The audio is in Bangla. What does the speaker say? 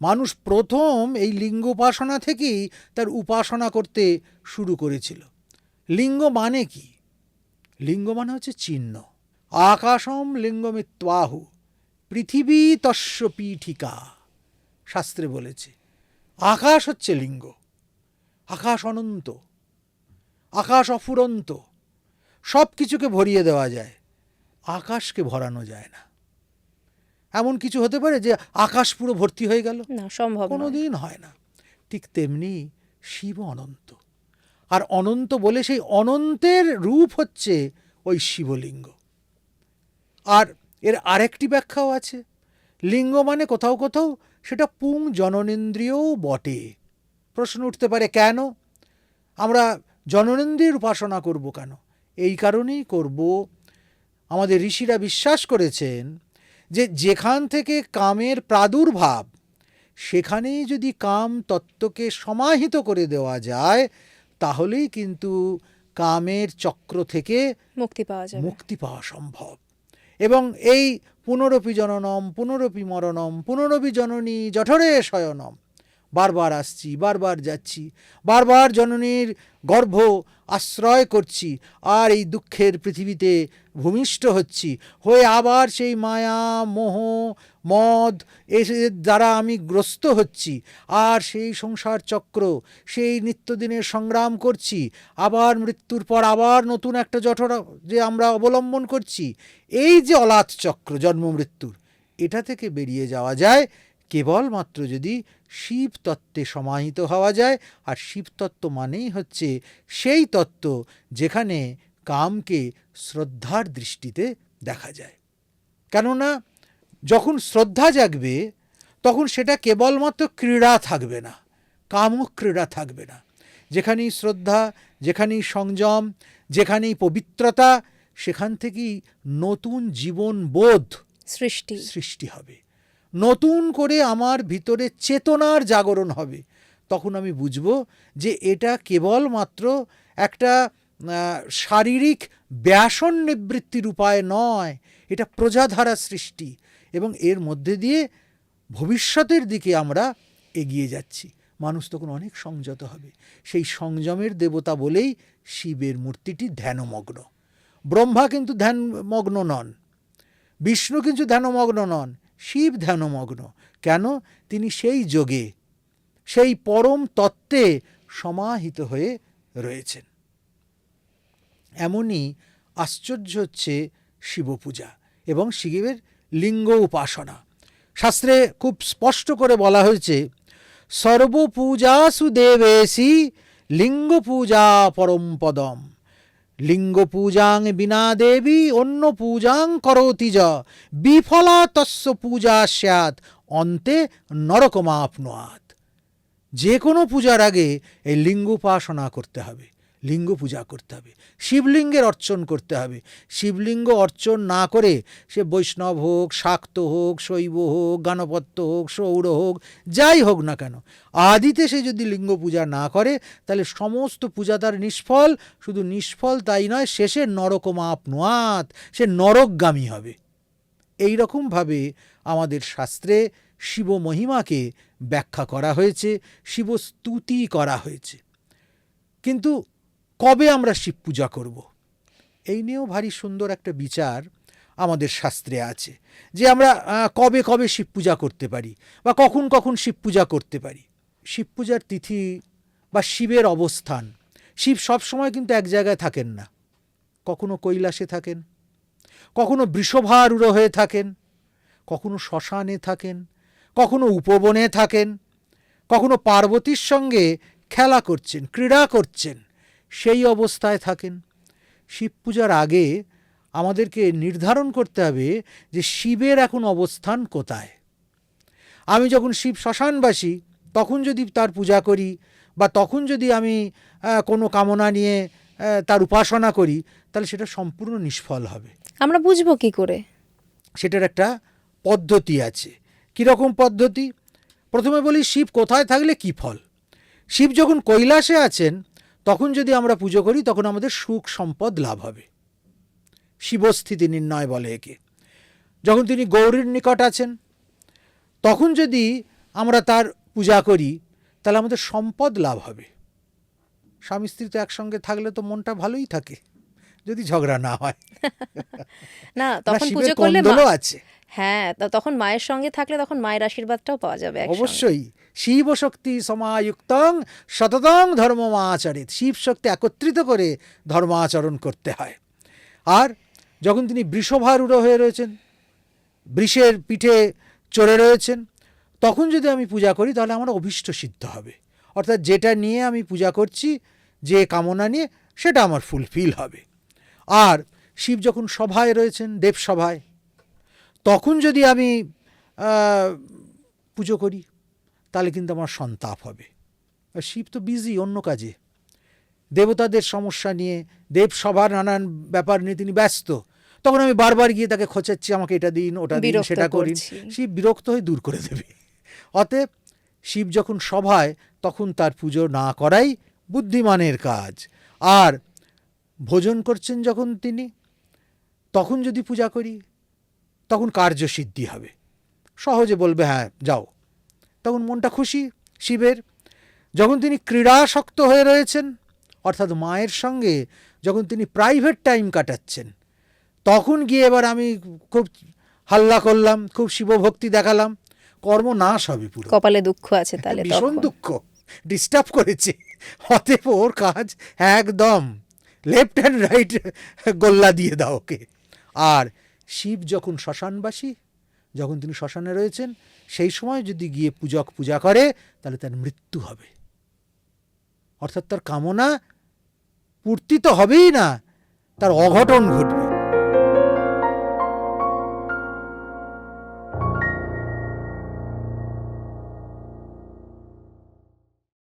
মানুষ প্রথম এই লিঙ্গ উপাসনা থেকেই তার উপাসনা করতে শুরু করেছিল। লিঙ্গ মানে কি? লিঙ্গ মানে হচ্ছে চিহ্ন। আকাশম লিঙ্গমিত্বাহু পৃথিবী তস্য পীঠিকা, শাস্ত্রে বলেছে আকাশ হচ্ছে লিঙ্গ। আকাশ অনন্ত, আকাশ অফুরন্ত, সব কিছুকে ভরিয়ে দেওয়া যায়, আকাশকে ভরানো যায় না। এমন কিছু হতে পারে যে আকাশ পুরো ভর্তি হয়ে গেল? না, সম্ভব কোনোদিন হয় না। ঠিক তেমনি শিব অনন্ত, আর অনন্ত বলে সেই অনন্তের রূপ হচ্ছে ওই শিবলিঙ্গ। আর এর আরেকটি ব্যাখ্যাও আছে। লিঙ্গ মানে কোথাও কোথাও সেটা পুং জননেন্দ্রিয়ও বটে। প্রশ্ন উঠতে পারে, কেন আমরা জননেন্দ্রিয়ের উপাসনা করব? কেন? এই কারণেই করব, আমাদের ঋষিরা বিশ্বাস করেছেন যে যেখান থেকে কামের প্রাদুর্ভাব, সেখানেই যদি কাম তত্ত্বকে সমাহিত করে দেওয়া যায়, তাহলেই কিন্তু কামের চক্র থেকে মুক্তি পাওয়া সম্ভব। এবং এই পুনরপি জননম পুনরপি মরণম পুনরপি জননী জঠরে শয়নম, বারবার আসছি, বারবার যাচ্ছি, বারবার জননীর গর্ভ আশ্রয় করছি, আর এই দুঃখের পৃথিবীতে ভূমিষ্ঠ হচ্ছি, হয়ে আবার সেই মায়া মোহ মদ এর দ্বারা আমি গ্রস্ত হচ্ছি, আর সেই সংসার চক্র, সেই নিত্যদিনের সংগ্রাম করছি, আবার মৃত্যুর পর আবার নতুন একটা জঠর যে আমরা অবলম্বন করছি। এই যে অলাত চক্র জন্ম মৃত্যুর, এটা থেকে বেরিয়ে যাওয়া যায় কেবলমাত্র যদি শিব তত্ত্বে সমাহিত হওয়া যায়। আর শিব তত্ত্ব মানেই হচ্ছে সেই তত্ত্ব যেখানে কামকে শ্রদ্ধার দৃষ্টিতে দেখা যায়। কেননা যখন শ্রদ্ধা জাগবে, তখন সেটা কেবলমাত্র ক্রীড়া থাকবে না, কামও ক্রীড়া থাকবে না। যেখানেই শ্রদ্ধা, যেখানেই সংযম, যেখানেই পবিত্রতা, সেখান থেকেই নতুন জীবন বোধ সৃষ্টি হবে, নতুন করে আমার ভিতরে চেতনার জাগরণ হবে। তখন আমি বুঝব যে এটা কেবলমাত্র একটা শারীরিক ব্যাসন নিবৃত্তির উপায় নয়, এটা প্রজাধারা সৃষ্টি, এবং এর মধ্যে দিয়ে ভবিষ্যতের দিকে আমরা এগিয়ে যাচ্ছি। মানুষ তখন অনেক সংযত হবে। সেই সংযমের দেবতা বলেই শিবের মূর্তিটি ধ্যানমগ্ন। ব্রহ্মা কিন্তু ধ্যানমগ্ন নন, বিষ্ণু কিন্তু ধ্যানমগ্ন নন, শিব ধ্যানমগ্ন। কেন? তিনি সেই যোগে, সেই পরম তত্ত্বে সমাহিত হয়ে রয়েছেন। এমনই আশ্চর্য হচ্ছে শিবপূজা এবং শিবের লিঙ্গ উপাসনা। শাস্ত্রে খুব স্পষ্ট করে বলা হয়েছে, সর্বপূজাসু দেবেশি লিঙ্গ পূজা পরম পদম, লিঙ্গ পূজাং বিনা দেবী অন্য পূজাং করোতি য, বিফলা তস্য পূজা স্যাৎ অন্তে নরকমাপ্নুয়াৎ। যে কোনো পূজার আগে এই লিঙ্গ উপাসনা করতে হবে, লিঙ্গ পূজা করতে হবে, শিবলিঙ্গের অর্চন করতে হবে। শিবলিঙ্গ অর্চন না করে সে বৈষ্ণব হোক, শাক্ত হোক, শৈব হোক, গাণপত্য হোক, সৌর হোক, যাই হোক না কেন, আদিতে সে যদি লিঙ্গ পূজা না করে, তাহলে সমস্ত পূজা তার নিষ্ফল। শুধু নিষ্ফল তাই নয়, শেষে নরকমাপ্নুয়াৎ, সে নরকগামী হবে। এই রকমভাবে আমাদের শাস্ত্রে শিব মহিমাকে ব্যাখ্যা করা হয়েছে, শিবস্তুতি করা হয়েছে। কিন্তু কবে আমরা শিব পূজা করব, এই নিয়েও ভারী সুন্দর একটা বিচার আমাদের শাস্ত্রে আছে, যে আমরা কবে কবে শিব পূজা করতে পারি বা কখন কখন শিব পূজা করতে পারি। শিব পূজার তিথি বা শিবের অবস্থান, শিব সবসময় কিন্তু এক জায়গায় থাকেন না। কখনো কৈলাসে থাকেন, কখনো বৃষভারূঢ় হয়ে থাকেন, কখনো শ্মশানে থাকেন, কখনো উপবনে থাকেন, কখনো পার্বতীর সঙ্গে খেলা করছেন, ক্রীড়া করছেন, সেই অবস্থায় থাকেন। শিব পূজার আগে আমাদেরকে নির্ধারণ করতে হবে যে শিবের এখন অবস্থান কোথায়। আমি যখন শিব শ্মশানবাসী, তখন যদি তার পূজা করি বা তখন যদি আমি কোনো কামনা নিয়ে তার উপাসনা করি, তাহলে সেটা সম্পূর্ণ নিষ্ফল হবে। আমরা বুঝবো কি করে? সেটার একটা পদ্ধতি আছে। কীরকম পদ্ধতি? প্রথমে বলি, শিব কোথায় থাকলে কি ফল। শিব যখন কৈলাসে আছেন, তখন যদি আমরা পুজো করি, তখন আমাদের সুখ সম্পদ লাভ হবে। শিবস্থিতি নির্ণয় বলে একে। যখন তিনি গৌরীর নিকট আছেন, তখন যদি আমরা তার পূজা করি, তাহলে আমাদের সম্পদ লাভ হবে। স্বামী স্ত্রী তো একসঙ্গে থাকলে তো মনটা ভালোই থাকে, যদি ঝগড়া না হয়। না, না, তখন শিবের পুজো করলে কোন্দলও আছে। হ্যাঁ, তখন মায়ের সঙ্গে থাকলে তখন মায়ের আশীর্বাদটাও পাওয়া যাবে একসঙ্গে। অবশ্যই। শিব শক্তি সমায়ুক্তং সততং ধর্মমাচরিত, শিব শক্তি একত্রিত করে ধর্মাচরণ করতে হয়। আর যখন তিনি বৃষভারূঢ় হয়ে রয়েছেন, বৃষের পিঠে চড়ে রয়েছেন, তখন যদি আমি পূজা করি তাহলে আমার অভীষ্ট সিদ্ধ হবে। অর্থাৎ যেটা নিয়ে আমি পূজা করছি, যে কামনা নিয়ে, সেটা আমার ফুলফিল হবে। আর শিব যখন সভায় রয়েছেন, দেবসভায়, তখন যদি আমি পুজো করি তাহলে কিন্তু আমার সন্তাপ হবে। আর শিব তো বিজি অন্য কাজে, দেবতাদের সমস্যা নিয়ে, দেবসভার নানান ব্যাপার নিয়ে তিনি ব্যস্ত। তখন আমি বারবার গিয়ে তাকে খোঁচাচ্ছি, আমাকে এটা দিন, ওটা দিন, বিরক্ত সেটা করিন। করছি। শিব বিরক্ত হয়ে দূর করে দেবে। অতএব শিব যখন সভায়, তখন তার পুজো না করাই বুদ্ধিমানের কাজ। আর ভোজন করছেন যখন তিনি, তখন যদি পূজা করি তখন কার্যসিদ্ধি হবে। সহজে বলবে হ্যাঁ যাও, তখন মনটা খুশি শিবের। যখন তিনি ক্রীড়াসক্ত হয়ে রয়েছেন, অর্থাৎ মায়ের সঙ্গে যখন তিনি প্রাইভেট টাইম কাটাচ্ছেন, তখন গিয়ে এবার আমি খুব হাল্লা করলাম, খুব শিবভক্তি দেখালাম, কর্মনাশ হবে পুরো। কপালে দুঃখ আছে তাহলে ভীষণ তখন। দুঃখ, ডিস্টার্ব করেছে। অতএব ওর কাজ একদম লেফট অ্যান্ড রাইট গোল্লা দিয়ে দাও ওকে। আর শিব যখন শ্মশানবাসী, যখন তিনি শ্মশানে রয়েছেন, সেই সময় যদি গিয়ে পূজক পূজা করে তাহলে তার মৃত্যু হবে। অর্থাৎ তার কামনা পূর্তি তো হবেই না, তার অঘটন ঘটবে।